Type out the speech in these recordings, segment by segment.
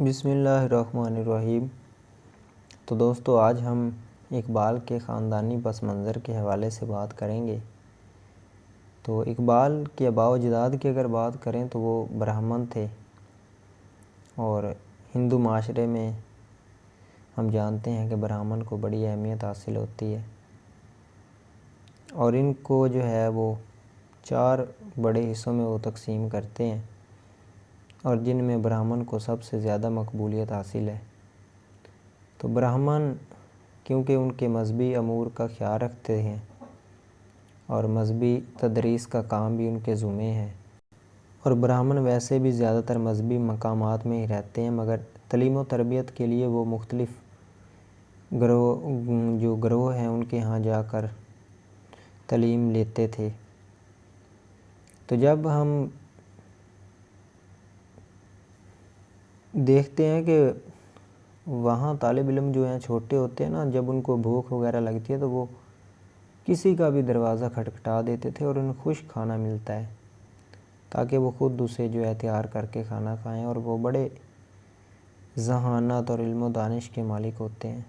بسم اللہ الرحمن الرحیم۔ تو دوستو، آج ہم اقبال کے خاندانی پس منظر کے حوالے سے بات کریں گے۔ تو اقبال کے آباء و اجداد کی اگر بات کریں تو وہ برہمن تھے، اور ہندو معاشرے میں ہم جانتے ہیں کہ برہمن کو بڑی اہمیت حاصل ہوتی ہے، اور ان کو جو ہے وہ 4 بڑے حصوں میں وہ تقسیم کرتے ہیں، اور جن میں برہمن کو سب سے زیادہ مقبولیت حاصل ہے۔ تو برہمن کیونکہ ان کے مذہبی امور کا خیال رکھتے ہیں اور مذہبی تدریس کا کام بھی ان کے ذمے ہے، اور برہمن ویسے بھی زیادہ تر مذہبی مقامات میں ہی رہتے ہیں، مگر تعلیم و تربیت کے لیے وہ مختلف گروہ ہیں ان کے ہاں جا کر تعلیم لیتے تھے۔ تو جب ہم دیکھتے ہیں کہ وہاں طالب علم جو ہیں چھوٹے ہوتے ہیں نا، جب ان کو بھوک وغیرہ لگتی ہے تو وہ کسی کا بھی دروازہ کھٹکھٹا دیتے تھے اور انہیں خشک کھانا ملتا ہے تاکہ وہ خود اسے جو ہے تیار کر کے کھانا کھائیں، اور وہ بڑے ذہانت اور علم و دانش کے مالک ہوتے ہیں،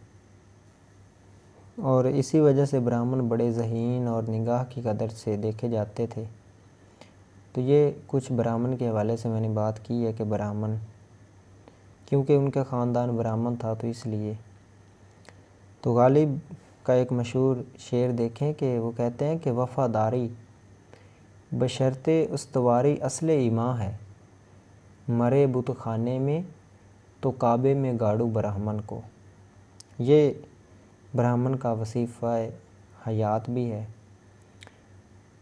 اور اسی وجہ سے برہمن بڑے ذہین اور نگاہ کی قدر سے دیکھے جاتے تھے۔ تو یہ کچھ برہمن کے حوالے سے میں نے بات کی ہے کہ برہمن کیونکہ ان کا خاندان برہمن تھا تو اس لیے۔ تو غالب کا ایک مشہور شعر دیکھیں کہ وہ کہتے ہیں کہ وفاداری بشرط استواری اصل ایمان ہے، مرے بت خانے میں تو کعبے میں گاڑو برہمن کو۔ یہ برہمن کا وظیفہ حیات بھی ہے۔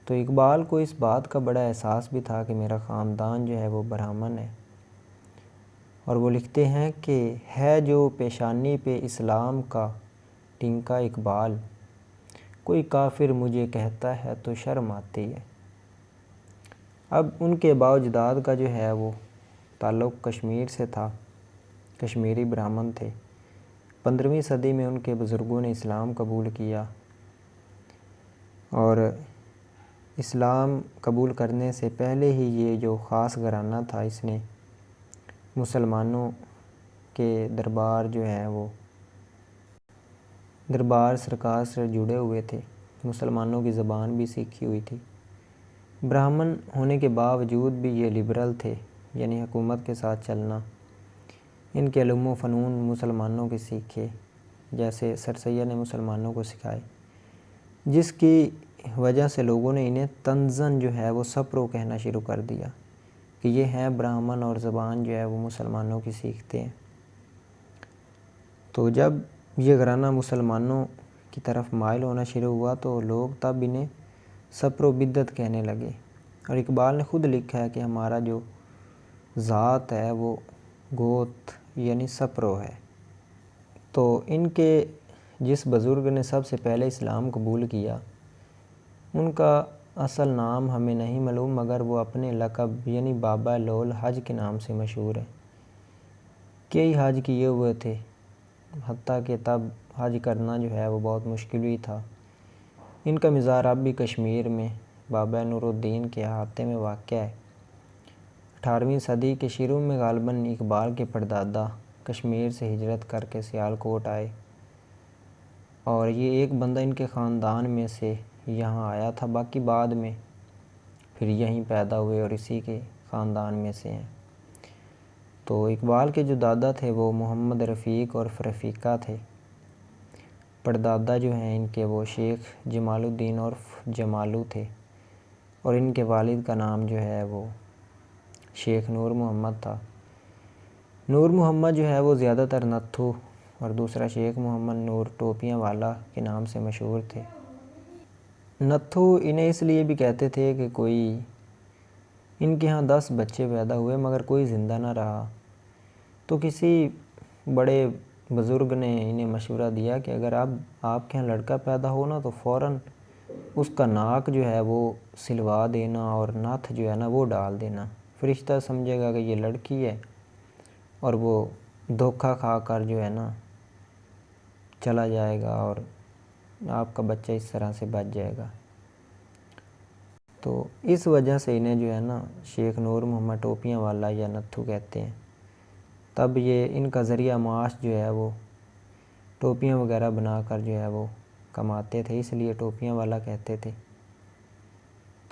تو اقبال کو اس بات کا بڑا احساس بھی تھا کہ میرا خاندان جو ہے وہ برہمن ہے، اور وہ لکھتے ہیں کہ ہے جو پیشانی پہ اسلام کا ٹنکا اقبال، کوئی کافر مجھے کہتا ہے تو شرم آتی ہے۔ اب ان کے آباء و اجداد کا جو ہے وہ تعلق کشمیر سے تھا، کشمیری برہمن تھے۔ 15ویں صدی میں ان کے بزرگوں نے اسلام قبول کیا، اور اسلام قبول کرنے سے پہلے ہی یہ جو خاص گھرانہ تھا اس نے مسلمانوں کے دربار جو ہیں وہ دربار سرکار سے جڑے ہوئے تھے، مسلمانوں کی زبان بھی سیکھی ہوئی تھی۔ برہمن ہونے کے باوجود بھی یہ لبرل تھے، یعنی حکومت کے ساتھ چلنا۔ ان کے علوم و فنون مسلمانوں کے سیکھے، جیسے سر سید نے مسلمانوں کو سکھائے، جس کی وجہ سے لوگوں نے انہیں طنزاً جو ہے وہ سپرو کہنا شروع کر دیا کہ یہ ہیں برہمن، اور زبان جو ہے وہ مسلمانوں کی سیکھتے ہیں۔ تو جب یہ گھرانہ مسلمانوں کی طرف مائل ہونا شروع ہوا تو لوگ تب انہیں سپرو بدعت کہنے لگے، اور اقبال نے خود لکھا ہے کہ ہمارا جو ذات ہے وہ گوت یعنی سپرو ہے۔ تو ان کے جس بزرگ نے سب سے پہلے اسلام قبول کیا، ان کا اصل نام ہمیں نہیں معلوم، مگر وہ اپنے لقب یعنی بابا لول حج کے نام سے مشہور ہے۔ کئی حج کیے ہوئے تھے، حتیٰ کہ تب حج کرنا جو ہے وہ بہت مشکل بھی تھا۔ ان کا مزار اب بھی کشمیر میں بابا نور الدین کے احاطے میں واقع ہے۔ 18ویں صدی کے شروع میں غالباً اقبال کے پردادا کشمیر سے ہجرت کر کے سیالکوٹ آئے، اور یہ ایک بندہ ان کے خاندان میں سے یہاں آیا تھا، باقی بعد میں پھر یہیں پیدا ہوئے اور اسی کے خاندان میں سے ہیں۔ تو اقبال کے جو دادا تھے وہ محمد رفیق اور رفیقہ تھے۔ پردادا جو ہیں ان کے وہ شیخ جمال الدین اور جمالو تھے، اور ان کے والد کا نام جو ہے وہ شیخ نور محمد تھا۔ نور محمد جو ہے وہ زیادہ تر نتھو، اور دوسرا شیخ محمد نور ٹوپیاں والا کے نام سے مشہور تھے۔ نتھو انہیں اس لیے بھی کہتے تھے کہ ان کے ہاں 10 بچے پیدا ہوئے مگر کوئی زندہ نہ رہا، تو کسی بڑے بزرگ نے انہیں مشورہ دیا کہ اگر اب آپ کے ہاں لڑکا پیدا ہو نا تو فوراً اس کا ناک جو ہے وہ سلوا دینا، اور نتھ جو ہے نا وہ ڈال دینا، فرشتہ سمجھے گا کہ یہ لڑکی ہے، اور وہ دھوکہ کھا کر جو ہے نا چلا جائے گا، اور آپ کا بچہ اس طرح سے بچ جائے گا۔ تو اس وجہ سے انہیں جو ہے نا شیخ نور محمد ٹوپیاں والا یا نتھو کہتے ہیں۔ تب یہ ان کا ذریعہ معاش جو ہے وہ ٹوپیاں وغیرہ بنا کر جو ہے وہ کماتے تھے، اس لیے ٹوپیاں والا کہتے تھے،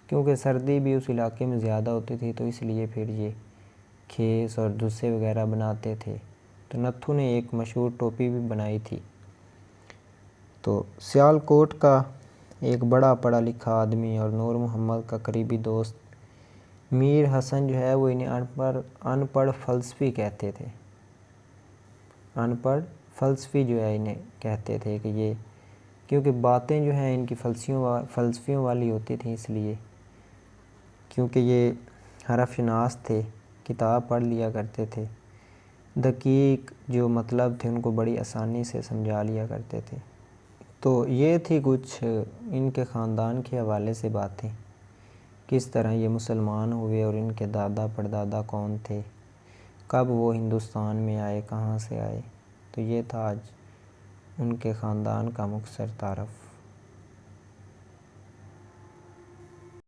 کیونکہ سردی بھی اس علاقے میں زیادہ ہوتی تھی، تو اس لیے پھر یہ کھیس اور دسے وغیرہ بناتے تھے۔ تو نتھو نے ایک مشہور ٹوپی بھی بنائی تھی۔ تو سیالکوٹ کا ایک بڑا پڑھا لکھا آدمی اور نور محمد کا قریبی دوست میر حسن جو ہے وہ انہیں ان پڑھ فلسفی کہتے تھے۔ ان پڑھ فلسفی جو ہے انہیں کہتے تھے کہ یہ کیونکہ باتیں جو ہیں ان کی فلسفیوں والی ہوتی تھیں، اس لیے کیونکہ یہ حرف شناس تھے، کتاب پڑھ لیا کرتے تھے، دقیق جو مطلب تھے ان کو بڑی آسانی سے سمجھا لیا کرتے تھے۔ تو یہ تھی کچھ ان کے خاندان کے حوالے سے باتیں، کس طرح یہ مسلمان ہوئے اور ان کے دادا پردادا کون تھے، کب وہ ہندوستان میں آئے، کہاں سے آئے۔ تو یہ تھا آج ان کے خاندان کا مختصر تعارف۔